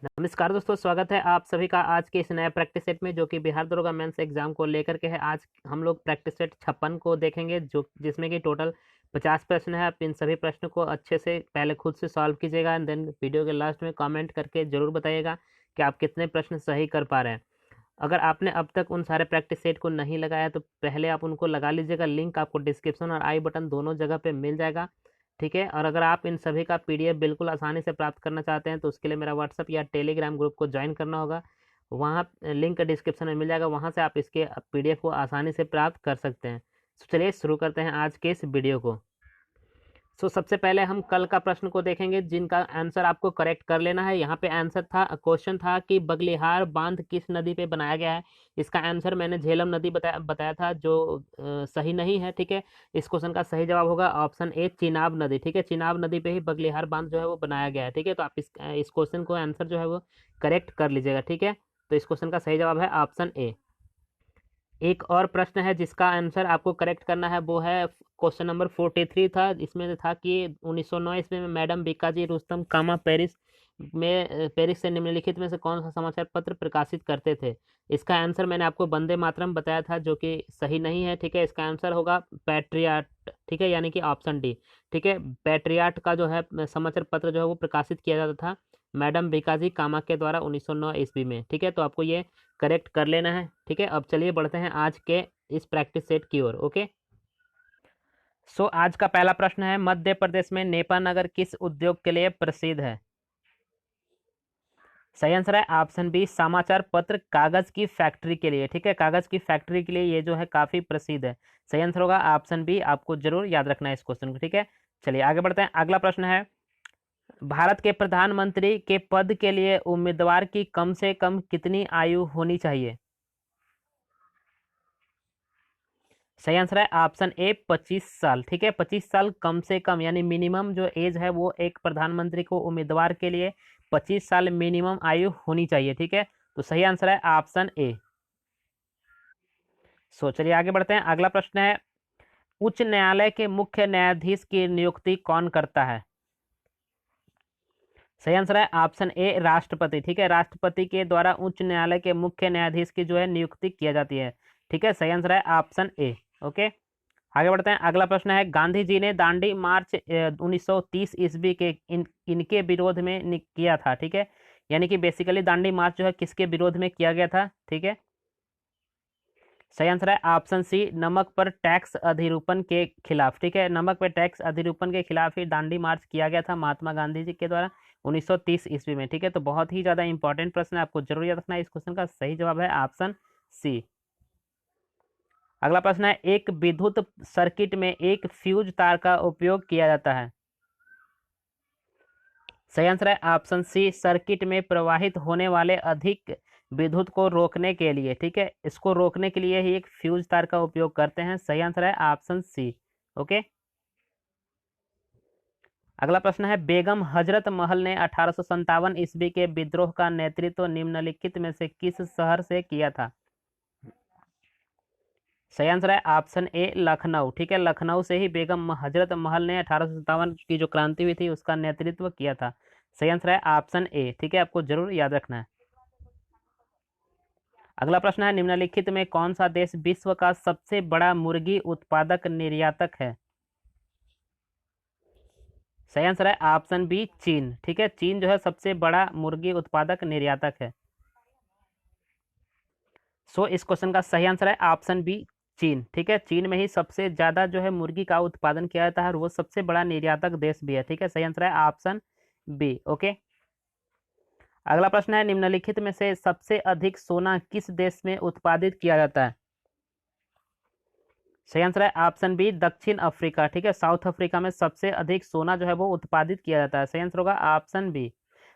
नमस्कार दोस्तों, स्वागत है आप सभी का आज के इस नए प्रैक्टिस सेट में, जो कि बिहार दरोगा मेंस एग्जाम को लेकर के है। आज हम लोग प्रैक्टिस सेट 56 को देखेंगे, जो जिसमें कि टोटल 50 प्रश्न है। आप इन सभी प्रश्नों को अच्छे से पहले खुद से सॉल्व कीजिएगा एंड देन वीडियो के लास्ट में कमेंट करके जरूर बताइएगा कि आप कितने प्रश्न सही कर पा रहे हैं। अगर आपने अब तक उन सारे प्रैक्टिस सेट को नहीं लगाया तो पहले आप उनको लगा लीजिएगा। लिंक आपको डिस्क्रिप्शन और आई बटन दोनों जगह पे मिल जाएगा, ठीक है। और अगर आप इन सभी का पीडीएफ बिल्कुल आसानी से प्राप्त करना चाहते हैं तो उसके लिए मेरा व्हाट्सअप या टेलीग्राम ग्रुप को ज्वाइन करना होगा। वहाँ लिंक डिस्क्रिप्शन में मिल जाएगा, वहाँ से आप इसके पीडीएफ को आसानी से प्राप्त कर सकते हैं। तो चलिए शुरू करते हैं आज के इस वीडियो को। सबसे पहले हम कल का प्रश्न को देखेंगे, जिनका आंसर आपको करेक्ट कर लेना है। यहाँ पे आंसर था, क्वेश्चन था कि बगलिहार बांध किस नदी पे बनाया गया है। इसका आंसर मैंने झेलम नदी बताया था, जो सही नहीं है, ठीक है। इस क्वेश्चन का सही जवाब होगा ऑप्शन ए, चिनाब नदी, ठीक है। चिनाब नदी पे ही बगलिहार बांध जो है वो बनाया गया है, ठीक है। तो आप इस क्वेश्चन को आंसर जो है वो करेक्ट कर लीजिएगा, ठीक है। तो इस क्वेश्चन का सही जवाब है ऑप्शन ए। एक और प्रश्न है जिसका आंसर आपको करेक्ट करना है, वो है क्वेश्चन नंबर 43 था। इसमें से था कि 1909 ईस्वी में मैडम बीकाजी रुस्तम कामा पेरिस से निम्नलिखित में से कौन सा समाचार पत्र प्रकाशित करते थे। इसका आंसर मैंने आपको वंदे मातरम बताया था, जो कि सही नहीं है, ठीक है। इसका आंसर होगा पैट्रियाट, ठीक है, यानी कि ऑप्शन डी, ठीक है। पैट्रियाट का जो है समाचार पत्र जो है वो प्रकाशित किया जाता था मैडम बीकाजी कामा के द्वारा 1909 ईस्वी में, ठीक है। तो आपको ये करेक्ट कर लेना है, ठीक है। अब चलिए बढ़ते हैं आज के इस प्रैक्टिस सेट की ओर, ओके। आज का पहला प्रश्न है, मध्य प्रदेश में नेपा नगर किस उद्योग के लिए प्रसिद्ध है। सही आंसर है ऑप्शन बी, समाचार पत्र कागज की फैक्ट्री के लिए, ठीक है। कागज की फैक्ट्री के लिए ये जो है काफी प्रसिद्ध है। सही आंसर होगा ऑप्शन बी। आपको जरूर याद रखना है इस क्वेश्चन को, ठीक है। चलिए आगे बढ़ते हैं। अगला प्रश्न है, भारत के प्रधानमंत्री के पद के लिए उम्मीदवार की कम से कम कितनी आयु होनी चाहिए। सही आंसर है ऑप्शन ए, 25 साल, ठीक है। 25 साल कम से कम, यानी मिनिमम जो एज है वो एक प्रधानमंत्री को उम्मीदवार के लिए 25 साल मिनिमम आयु होनी चाहिए, ठीक है। तो सही आंसर है ऑप्शन ए। चलिए आगे बढ़ते हैं। अगला प्रश्न है, उच्च न्यायालय के मुख्य न्यायाधीश की नियुक्ति कौन करता है। सही आंसर है ऑप्शन ए, राष्ट्रपति, ठीक है। राष्ट्रपति के द्वारा उच्च न्यायालय के मुख्य न्यायाधीश की जो है नियुक्ति किया जाती है, ठीक है। सही आंसर है ऑप्शन ए, ओके। आगे बढ़ते हैं। अगला प्रश्न है, गांधी जी ने दांडी मार्च 1930 ईस्वी के इनके विरोध में किया था, ठीक है। यानी कि बेसिकली दांडी मार्च जो है किसके विरोध में किया गया था, ठीक है। सही आंसर है ऑप्शन सी, नमक पर टैक्स अधिरूपण के खिलाफ, ठीक है। नमक पर टैक्स अधिरूपण के खिलाफ ही दांडी मार्च किया गया था महात्मा गांधी जी के द्वारा 1930 ईस्वी में, ठीक है। तो बहुत ही ज्यादा इंपॉर्टेंट प्रश्न है, आपको जरूर याद रखना है। इस क्वेश्चन का सही जवाब है ऑप्शन सी। अगला प्रश्न है, एक विद्युत सर्किट में एक फ्यूज तार का उपयोग किया जाता है। सही आंसर है ऑप्शन सी, सर्किट में प्रवाहित होने वाले अधिक विद्युत को रोकने के लिए, ठीक है। इसको रोकने के लिए ही एक फ्यूज तार का उपयोग करते हैं। सही आंसर है ऑप्शन सी, ओके। अगला प्रश्न है, बेगम हजरत महल ने 1857 ईस्वी के विद्रोह का नेतृत्व निम्नलिखित में से किस शहर से किया था। सही आंसर है ऑप्शन ए, लखनऊ, ठीक है। लखनऊ से ही बेगम हजरत महल ने 1857 की जो क्रांति हुई थी उसका नेतृत्व किया था। सही आंसर है ऑप्शन ए, ठीक है। आपको जरूर याद रखना है। अगला प्रश्न है, निम्नलिखित में कौन सा देश विश्व का सबसे बड़ा मुर्गी उत्पादक निर्यातक है। सही आंसर है ऑप्शन बी, चीन, ठीक है। चीन जो है सबसे बड़ा मुर्गी उत्पादक निर्यातक है। इस क्वेश्चन का सही आंसर है ऑप्शन बी, चीन, ठीक है। चीन में ही सबसे ज्यादा जो है मुर्गी का उत्पादन किया जाता है और वो सबसे बड़ा निर्यातक देश भी है, ठीक है। सही आंसर है ऑप्शन बी, ओके। अगला प्रश्न है, निम्नलिखित में से सबसे अधिक सोना किस देश में उत्पादित किया जाता है। सही आंसर है ऑप्शन बी, दक्षिण अफ्रीका, ठीक है। साउथ अफ्रीका में सबसे अधिक सोना जो है वो उत्पादित किया जाता है। सही आंसर होगा ऑप्शन बी।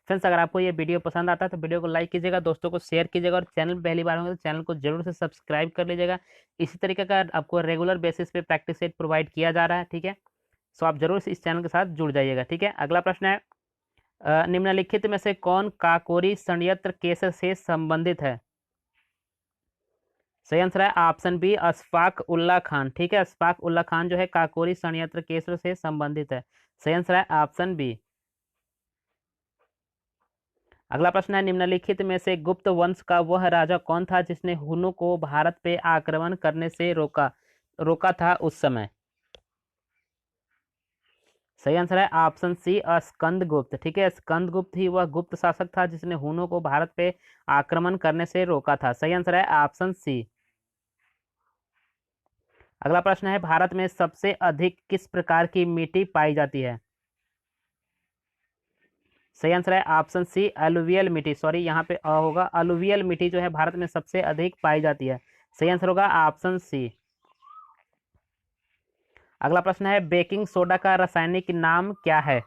फ्रेंड्स, अगर आपको ये वीडियो पसंद आता है तो वीडियो को लाइक कीजिएगा, दोस्तों को शेयर कीजिएगा, और चैनल पहली बार होंगे तो चैनल को जरूर से सब्सक्राइब कर लीजिएगा। इसी तरीके का आपको रेगुलर बेसिस पे प्रैक्टिस सेट प्रोवाइड किया जा रहा है, ठीक है। आप जरूर से इस चैनल के साथ जुड़ जाइएगा, ठीक है। अगला प्रश्न है, निम्नलिखित में से कौन काकोरी षड्यंत्र केस से संबंधित है। सही आंसर है ऑप्शन बी, अशफाक उल्ला खान, ठीक है। अशफाक उल्ला खान जो है काकोरी षड्यंत्र केस से संबंधित है। सही आंसर है ऑप्शन बी। अगला प्रश्न है, निम्नलिखित में से गुप्त वंश का वह राजा कौन था जिसने हुनों को भारत पे आक्रमण करने से रोका रोका था उस समय? सही आंसर है ऑप्शन सी, स्कंदगुप्त। ठीक है, स्कंदगुप्त ही वह गुप्त शासक था जिसने हुनों को भारत पे आक्रमण करने से रोका था। सही आंसर है ऑप्शन सी। अगला प्रश्न है, भारत में सबसे अधिक किस प्रकार की मिट्टी पाई जाती है? सही आंसर है ऑप्शन सी, एलुवियल मिट्टी। सॉरी, यहाँ पे होगा अलुवियल मिट्टी जो है भारत में सबसे अधिक पाई जाती है। सही आंसर होगा ऑप्शन सी। अगला प्रश्न है, बेकिंग सोडा का रासायनिक नाम क्या है?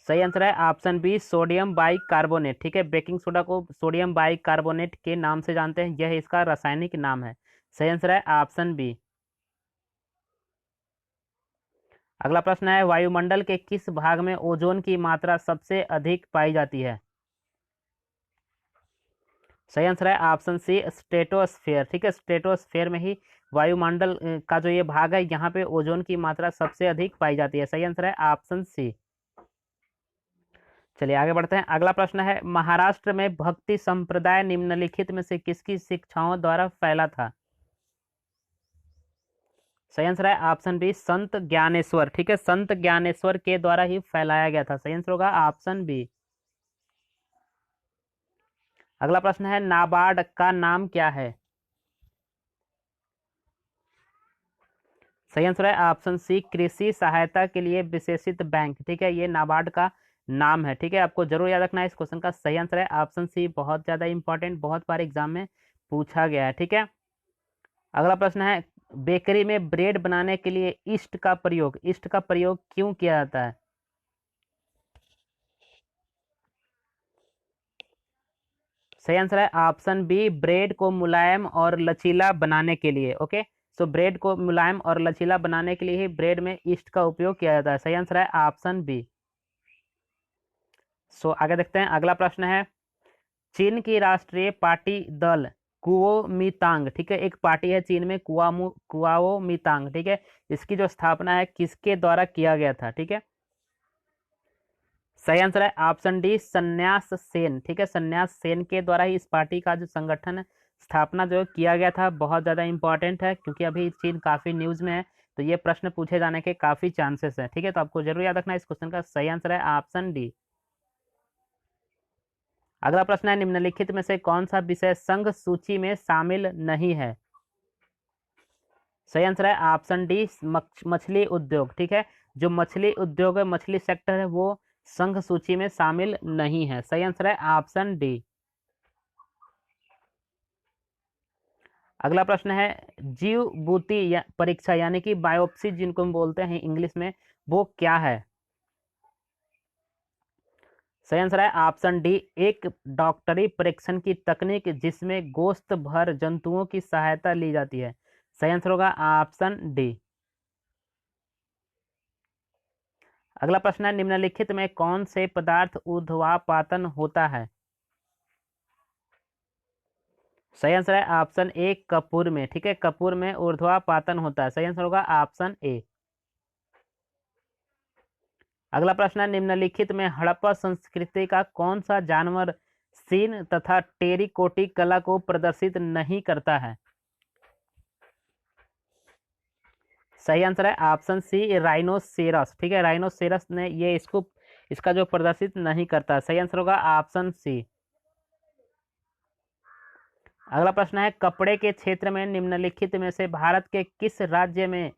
सही आंसर है ऑप्शन बी, सोडियम बाइकार्बोनेट। ठीक है, बेकिंग सोडा को सोडियम बाइकार्बोनेट के नाम से जानते हैं, यह इसका रासायनिक नाम है। सही आंसर है ऑप्शन बी। अगला प्रश्न है, वायुमंडल के किस भाग में ओजोन की मात्रा सबसे अधिक पाई जाती है? सही आंसर है ऑप्शन सी, स्ट्रेटोस्फेयर। ठीक है, स्ट्रेटोस्फेयर में ही वायुमंडल का जो ये भाग है, यहाँ पे ओजोन की मात्रा सबसे अधिक पाई जाती है। सही आंसर है ऑप्शन सी। चलिए आगे बढ़ते हैं। अगला प्रश्न है, महाराष्ट्र में भक्ति संप्रदाय निम्नलिखित में से किसकी शिक्षाओं द्वारा फैला था? सही आंसर है ऑप्शन बी, संत ज्ञानेश्वर। ठीक है, संत ज्ञानेश्वर के द्वारा ही फैलाया गया था। सही आंसर होगा ऑप्शन बी। अगला प्रश्न है, नाबार्ड का नाम क्या है? सही आंसर है ऑप्शन सी, कृषि सहायता के लिए विशेषित बैंक। ठीक है, ये नाबार्ड का नाम है। ठीक है, आपको जरूर याद रखना है इस क्वेश्चन का। सही आंसर है ऑप्शन सी, बहुत ज्यादा इंपॉर्टेंट, बहुत बार एग्जाम में पूछा गया है। ठीक है, अगला प्रश्न है, बेकरी में ब्रेड बनाने के लिए ईस्ट का प्रयोग क्यों किया जाता है? सही आंसर है ऑप्शन बी, ब्रेड को मुलायम और लचीला बनाने के लिए। ओके, सो ब्रेड को मुलायम और लचीला बनाने के लिए ही ब्रेड में ईस्ट का उपयोग किया जाता है। सही आंसर है ऑप्शन बी। सो आगे देखते हैं। अगला प्रश्न है, चीन की राष्ट्रीय पार्टी दल कुओमितांग। ठीक है, एक पार्टी है चीन में, कुआओमितांग। ठीक है, इसकी जो स्थापना है किसके द्वारा किया गया था? ठीक है, सही आंसर है ऑप्शन डी, संन्यास सेन। ठीक है, संन्यास सेन के द्वारा ही इस पार्टी का जो संगठन स्थापना जो किया गया था। बहुत ज़्यादा इंपॉर्टेंट है क्योंकि अभी चीन काफ़ी न्यूज़ में है, तो ये प्रश्न पूछे जाने के काफ़ी चांसेस हैं। ठीक है, तो आपको जरूर याद रखना है इस क्वेश्चन का। सही आंसर है ऑप्शन डी। अगला प्रश्न है, निम्नलिखित में से कौन सा विषय संघ सूची में शामिल नहीं है? सही आंसर है ऑप्शन डी, मछली उद्योग। ठीक है, जो मछली उद्योग है, मछली सेक्टर है, वो संघ सूची में शामिल नहीं है। सही आंसर है ऑप्शन डी। अगला प्रश्न है, जीव बूटी परीक्षा यानी कि बायोप्सी जिनको हम बोलते हैं इंग्लिश में, वो क्या है? सही आंसर है ऑप्शन डी, एक डॉक्टरी परीक्षण की तकनीक जिसमें गोश्त भर जंतुओं की सहायता ली जाती है। सही आंसर होगा ऑप्शन डी। अगला प्रश्न है, निम्नलिखित में कौन से पदार्थ ऊर्ध्वापातन होता है? सही आंसर है ऑप्शन ए, कपूर में। ठीक है, कपूर में ऊर्ध्वापातन होता है। सही आंसर होगा ऑप्शन ए। अगला प्रश्न है, निम्नलिखित में हड़प्पा संस्कृति का कौन सा जानवर सीन तथा टेरिकोटी कला को प्रदर्शित नहीं करता है? सही आंसर है ऑप्शन सी, राइनोसेरस। ठीक है, राइनोसेरस ने ये इसका जो प्रदर्शित नहीं करता। सही आंसर होगा ऑप्शन सी। अगला प्रश्न है, कपड़े के क्षेत्र में निम्नलिखित में से भारत के किस राज्य में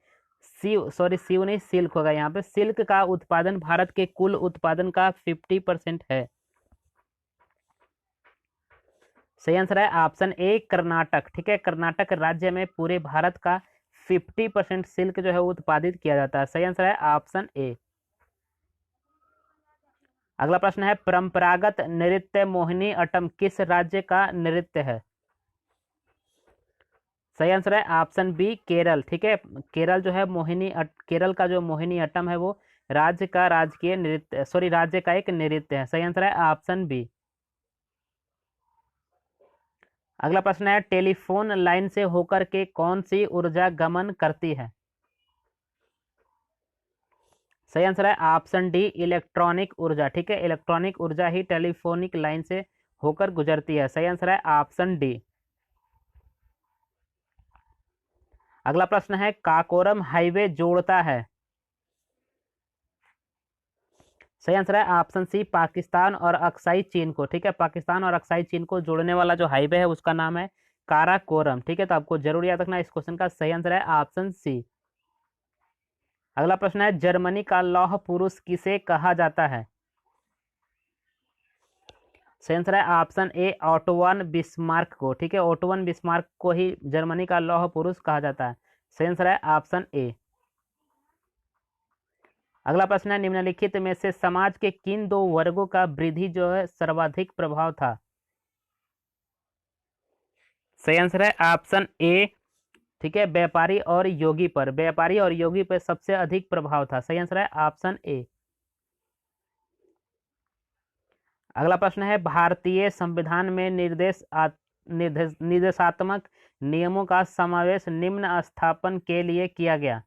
सीव नहीं, सिल्क होगा यहाँ पे, सिल्क का उत्पादन भारत के कुल उत्पादन का 50% है? सही आंसर है ऑप्शन ए, कर्नाटक। ठीक है, कर्नाटक राज्य में पूरे भारत का 50% सिल्क जो है वो उत्पादित किया जाता है। सही आंसर है ऑप्शन ए। अगला प्रश्न है, परंपरागत नृत्य मोहिनी अट्टम किस राज्य का नृत्य है? सही आंसर है ऑप्शन बी, केरल। ठीक है, केरल जो है केरल का जो मोहिनी अट्टम है वो राज्य का एक नृत्य है। सही आंसर है ऑप्शन बी। अगला प्रश्न है, टेलीफोन लाइन से होकर के कौन सी ऊर्जा गमन करती है? सही आंसर है ऑप्शन डी इलेक्ट्रॉनिक ऊर्जा। ठीक है, इलेक्ट्रॉनिक ऊर्जा ही टेलीफोनिक लाइन से होकर गुजरती है। सही आंसर है ऑप्शन डी। अगला प्रश्न है काकोरम हाईवे जोड़ता है। सही आंसर है ऑप्शन सी पाकिस्तान और अक्साई चीन को। ठीक है, पाकिस्तान और अक्साई चीन को जोड़ने वाला जो हाईवे है उसका नाम है काराकोरम। ठीक है, तो आपको जरूर याद रखना इस क्वेश्चन का सही आंसर है ऑप्शन सी। अगला प्रश्न है जर्मनी का लौह पुरुष किसे कहा जाता है। सही आंसर है ऑप्शन ए ऑटोवन बिस्मार्क को। ठीक है, ऑटोवन बिस्मार्क को ही जर्मनी का लौह पुरुष कहा जाता है। सही आंसर है ऑप्शन ए। अगला प्रश्न है निम्नलिखित में से समाज के किन दो वर्गों का वृद्धि जो है सर्वाधिक प्रभाव था। सही आंसर है ऑप्शन ए। ठीक है, व्यापारी और योगी पर, व्यापारी और योगी पर सबसे अधिक प्रभाव था। सही आंसर है ऑप्शन ए। अगला प्रश्न है भारतीय संविधान में निर्देशात्मक नियमों का समावेश निम्न स्थापन के लिए किया गया।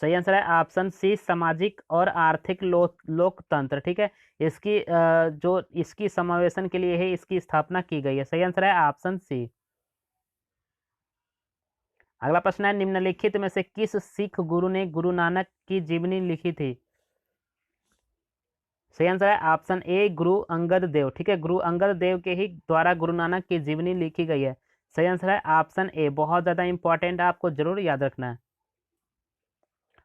सही आंसर है ऑप्शन सी सामाजिक और आर्थिक लोकतंत्र। ठीक है, इसकी जो इसकी समावेशन के लिए है इसकी स्थापना की गई है। सही आंसर है ऑप्शन सी। अगला प्रश्न है निम्नलिखित में से किस सिख गुरु ने गुरु नानक की जीवनी लिखी थी। सही आंसर है ऑप्शन ए गुरु अंगद देव। ठीक है, गुरु अंगद देव के ही द्वारा गुरु नानक की जीवनी लिखी गई है। सही आंसर है ऑप्शन ए। बहुत ज्यादा इंपॉर्टेंट है, आपको जरूर याद रखना है।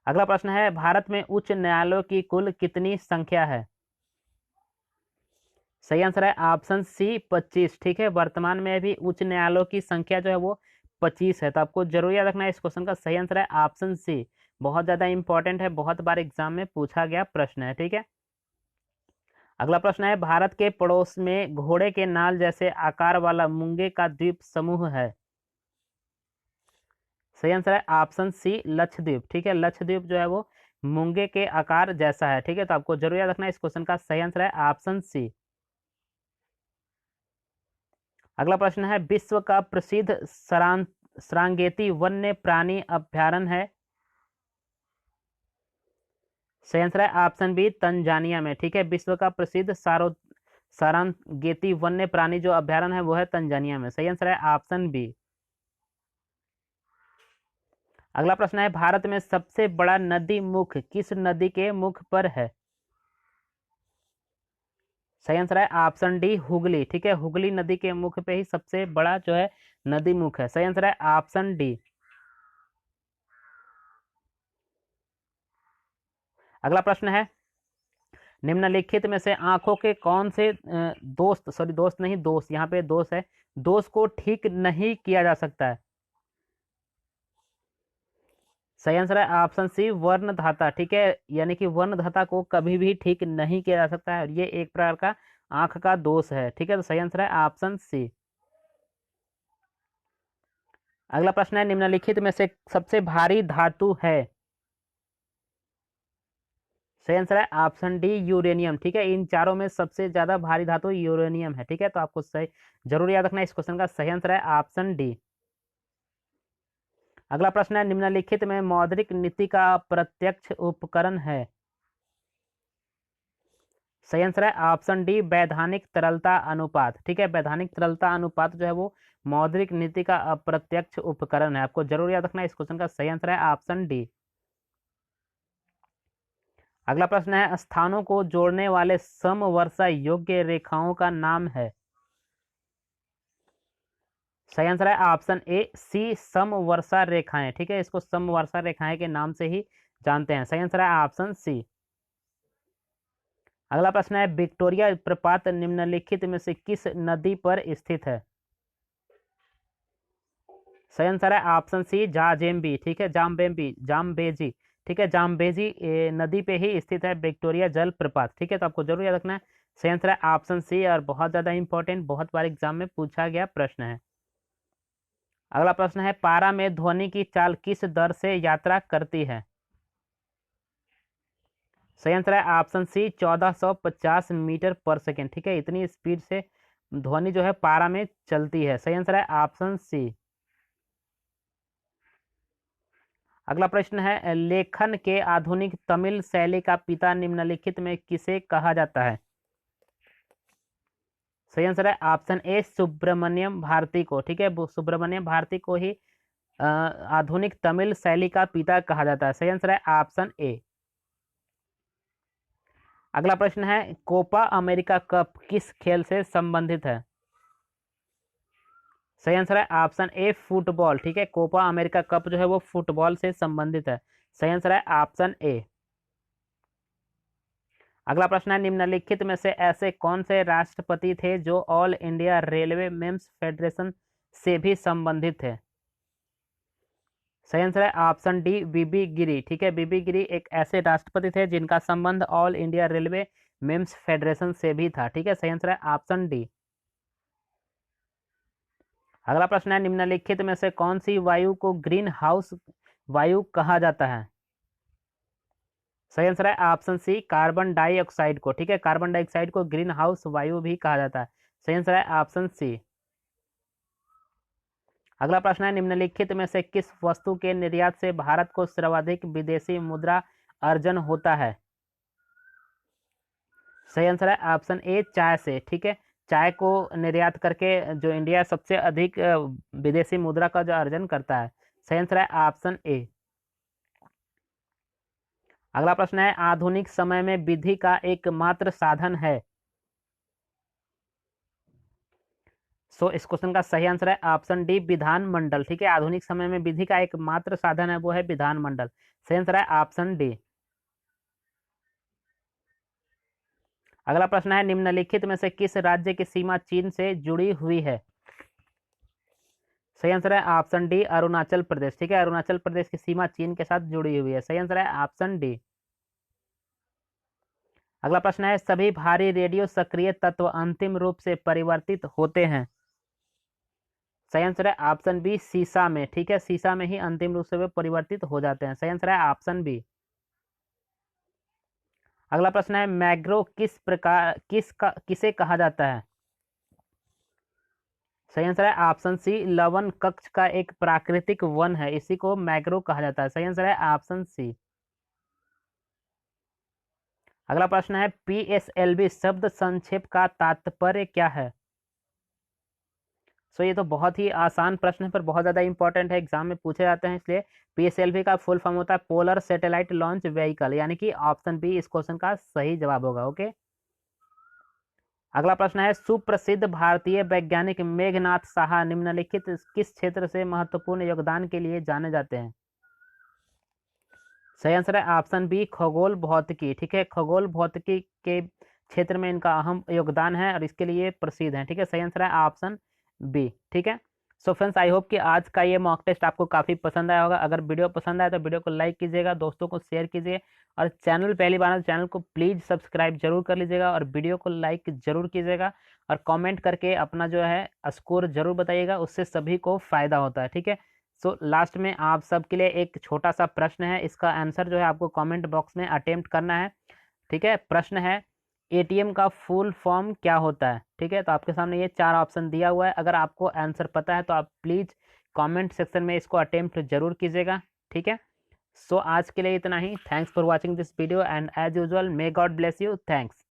अगला प्रश्न है भारत में उच्च न्यायालयों की कुल कितनी संख्या है। सही आंसर है ऑप्शन सी 25। ठीक है, वर्तमान में भी उच्च न्यायालयों की संख्या जो है वो 25 है। तो आपको जरूर याद रखना है इस क्वेश्चन का सही आंसर है ऑप्शन सी। बहुत ज्यादा इंपॉर्टेंट है, बहुत बार एग्जाम में पूछा गया प्रश्न है। ठीक है, अगला प्रश्न है भारत के पड़ोस में घोड़े के नाल जैसे आकार वाला मूंगे का द्वीप समूह है। सही आंसर है ऑप्शन सी लक्षद्वीप। ठीक है, लक्षद्वीप जो है वो मूंगे के आकार जैसा है। ठीक है, तो आपको जरूर याद रखना है इस क्वेश्चन का सही आंसर है ऑप्शन सी। अगला प्रश्न है विश्व का प्रसिद्ध सरांगेती वन्य प्राणी अभ्यारण्य है। सही आंसर है ऑप्शन बी तंजानिया में। ठीक है, विश्व का प्रसिद्ध सारंगेती वन्य प्राणी जो अभ्यारण्य है वो है तंजानिया में। सही आंसर है ऑप्शन बी। अगला प्रश्न है भारत में सबसे बड़ा नदी मुख किस नदी के मुख पर है। सही आंसर है ऑप्शन डी हुगली। ठीक है, हुगली नदी के मुख पे ही सबसे बड़ा जो है नदी मुख है। सही आंसर है ऑप्शन डी। अगला प्रश्न है निम्नलिखित में से आंखों के कौन से दोस्त नहीं दोष, यहाँ पे दोष है, दोष को ठीक नहीं किया जा सकता है। सही आंसर है ऑप्शन सी वर्णधाता। ठीक है, यानी कि वर्णधाता को कभी भी ठीक नहीं किया जा सकता है और ये एक प्रकार का आंख का दोष है। ठीक है, तो सही आंसर है ऑप्शन सी। अगला प्रश्न है निम्नलिखित में से सबसे भारी धातु है। सही आंसर है ऑप्शन डी यूरेनियम। ठीक है, इन चारों में सबसे ज्यादा भारी धातु यूरेनियम है। ठीक है, तो आपको सही जरूर याद रखना इस क्वेश्चन का सही आंसर है ऑप्शन डी। अगला प्रश्न है निम्नलिखित में मौद्रिक नीति का प्रत्यक्ष उपकरण है। सही आंसर है ऑप्शन डी वैधानिक तरलता अनुपात। ठीक है, वैधानिक तरलता अनुपात जो है वो मौद्रिक नीति का अप्रत्यक्ष उपकरण है। आपको जरूर याद रखना इस क्वेश्चन का सही आंसर है ऑप्शन डी। अगला प्रश्न है स्थानों को जोड़ने वाले समवर्षा योग्य रेखाओं का नाम है। सही आंसर है ऑप्शन ए सी समवर्षा रेखाएं। ठीक है, इसको समवर्षा रेखाएं के नाम से ही जानते हैं। सही आंसर है ऑप्शन सी। अगला प्रश्न है विक्टोरिया प्रपात निम्नलिखित में से किस नदी पर स्थित है। सही आंसर है ऑप्शन सी जाजेम्बी। ठीक है, जाम्बेजी। ठीक है, जाम्बेजी नदी पे ही स्थित है विक्टोरिया जल प्रपात। ठीक है, तो आपको जरूर याद रखना है सही आंसर है ऑप्शन सी और बहुत ज्यादा इंपॉर्टेंट, बहुत बार एग्जाम में पूछा गया प्रश्न है। अगला प्रश्न है पारा में ध्वनि की चाल किस दर से यात्रा करती है। सही आंसर है ऑप्शन सी 1450 मीटर पर सेकेंड। ठीक है, इतनी स्पीड से ध्वनि जो है पारा में चलती है। सही आंसर है ऑप्शन सी। अगला प्रश्न है, लेखन के आधुनिक तमिल शैली का पिता निम्नलिखित में किसे कहा जाता है? सही आंसर है ऑप्शन ए सुब्रमण्यम भारती को। ठीक है, सुब्रमण्यम भारती को ही आधुनिक तमिल शैली का पिता कहा जाता है। सही आंसर है ऑप्शन ए। अगला प्रश्न है, कोपा अमेरिका कप किस खेल से संबंधित है? सही आंसर है ऑप्शन ए फुटबॉल। ठीक है, कोपा अमेरिका कप जो है वो फुटबॉल से संबंधित है। सही आंसर है ऑप्शन ए। अगला प्रश्न है, निम्नलिखित में से ऐसे कौन से राष्ट्रपति थे जो all India railway men's federation से भी संबंधित थे? सही आंसर है ऑप्शन डी बीबी गिरी। ठीक है, बीबी गिरी एक ऐसे राष्ट्रपति थे जिनका संबंध all India railway men's federation से भी था। ठीक है, सही आंसर है ऑप्शन डी। अगला प्रश्न है, निम्नलिखित में से कौन सी वायु को ग्रीन हाउस वायु कहा जाता है? सही आंसर है ऑप्शन सी कार्बन डाइऑक्साइड को। ठीक है, कार्बन डाइऑक्साइड को ग्रीन हाउस वायु भी कहा जाता है। सही आंसर है ऑप्शन सी। अगला प्रश्न है, निम्नलिखित में से किस वस्तु के निर्यात से भारत को सर्वाधिक विदेशी मुद्रा अर्जन होता है? सही आंसर है ऑप्शन ए चाय से। ठीक है, चाय को निर्यात करके जो इंडिया सबसे अधिक विदेशी मुद्रा का जो अर्जन करता है। सही आंसर है ऑप्शन ए। अगला प्रश्न है, आधुनिक समय में विधि का एकमात्र साधन है? इस क्वेश्चन का सही आंसर है ऑप्शन डी विधानमंडल। ठीक है, आधुनिक समय में विधि का एकमात्र साधन है वो है विधानमंडल। सही आंसर है ऑप्शन डी। अगला प्रश्न है, निम्नलिखित में से किस राज्य की सीमा चीन से जुड़ी हुई है? सही आंसर है ऑप्शन डी अरुणाचल प्रदेश। ठीक है, अरुणाचल प्रदेश की सीमा चीन के साथ जुड़ी हुई है। सही आंसर है ऑप्शन डी। अगला प्रश्न है, सभी भारी रेडियो सक्रिय तत्व अंतिम रूप से परिवर्तित होते हैं? सही आंसर है ऑप्शन बी सीसा में। ठीक है, सीसा में ही अंतिम रूप से वे परिवर्तित हो जाते हैं। सही आंसर है ऑप्शन बी। अगला प्रश्न है, मैग्रो किसे कहा जाता है? सही आंसर है ऑप्शन सी लवण कक्ष का एक प्राकृतिक वन है, इसी को मैग्रो कहा जाता है। सही आंसर है ऑप्शन सी। अगला प्रश्न है, पीएसएलवी शब्द संक्षेप का तात्पर्य क्या है? ये तो बहुत ही आसान प्रश्न है पर बहुत ज़्यादा इंपॉर्टेंट है, एग्जाम में पूछे जाते हैं, इसलिए पीएसएलवी का फुल फॉर्म होता है पोलर सैटेलाइट लॉन्च व्हीकल, यानी कि ऑप्शन बी इस क्वेश्चन का सही जवाब होगा। ओके, अगला प्रश्न है, सुप्रसिद्ध भारतीय वैज्ञानिक मेघनाथ साहा निम्नलिखित किस क्षेत्र से महत्वपूर्ण योगदान के लिए जाने जाते हैं? सही आंसर है ऑप्शन बी खगोल भौतिकी। ठीक है, खगोल भौतिकी के क्षेत्र में इनका अहम योगदान है और इसके लिए प्रसिद्ध है। ठीक है, सही आंसर है ऑप्शन बी। ठीक है, सो फ्रेंड्स आई होप कि आज का ये मॉक टेस्ट आपको काफ़ी पसंद आया होगा। अगर वीडियो पसंद आया तो वीडियो को लाइक कीजिएगा, दोस्तों को शेयर कीजिए और चैनल पहली बार है तो चैनल को प्लीज़ सब्सक्राइब जरूर कर लीजिएगा और वीडियो को लाइक जरूर कीजिएगा और कमेंट करके अपना जो है स्कोर जरूर बताइएगा, उससे सभी को फ़ायदा होता है। ठीक है, सो लास्ट में आप सबके लिए एक छोटा सा प्रश्न है, इसका आंसर जो है आपको कमेंट बॉक्स में अटेम्प्ट करना है। ठीक है, प्रश्न है, एटीएम का फुल फॉर्म क्या होता है? ठीक है, तो आपके सामने ये 4 ऑप्शन दिया हुआ है, अगर आपको आंसर पता है तो आप प्लीज़ कमेंट सेक्शन में इसको अटेम्प्ट जरूर कीजिएगा। ठीक है, सो आज के लिए इतना ही। Thanks for watching this video and as usual may God bless you. Thanks.